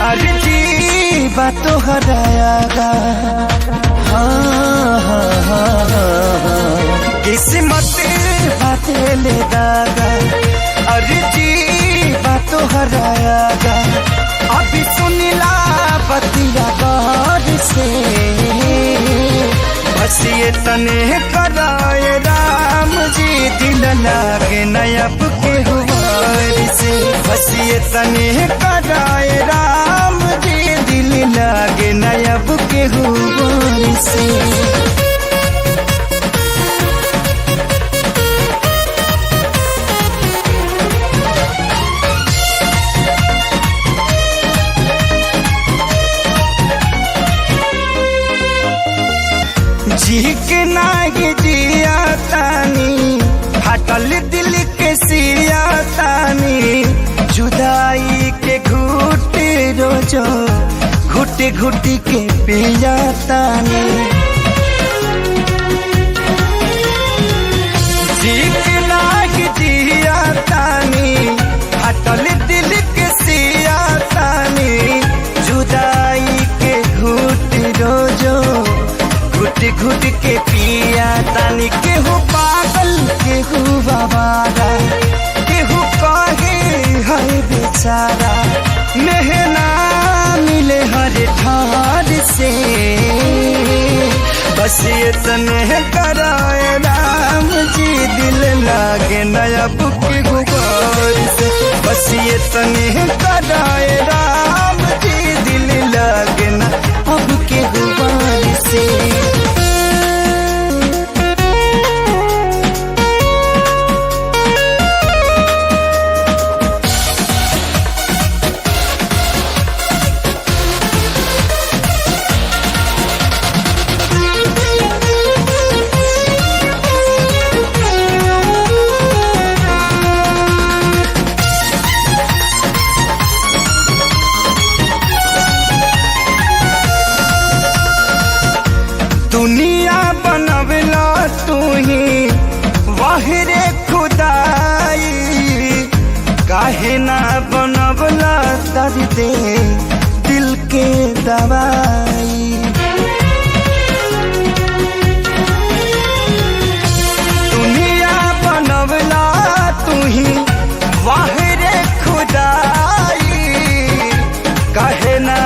अर्जी बातों हरायागा। हाँ हाँ हाँ हाँ किस्मत बातें ले दागा। अर्जी बातों हरायागा। अभी सुनिला बतिया गौर से बस ये तने कराए राम जी दिल लागे नयब के हुआर से। बस ये तने कराए राम जी दिल लागे नयब के हुआर से। जी के नागे जिया तानी हटल दिल के सिया तानी। जुदाई के घुट रोजो घुट घुट के पिया तानी। जी के नागे जिया तानी हटल दिल के सिया तानी। जुदाई के घुट रोजो घुट घुट के पिया तानी। केहू पागल केहू बाबारा केहू कहे है बेचारा। मेहना मिले हर ठार से बस ये तने कराए राम जी दिल लागे नयब के गुबार से। बस ये तने कराए राम जी दिल लागे न अब के गुबार से। दुनिया बनवला तू ही वाहिरे खुदाई। काहे ना बनवला दर्द दिल के दवाई। दुनिया बनवला तू ही वाहिरे खुदाई। काहे ना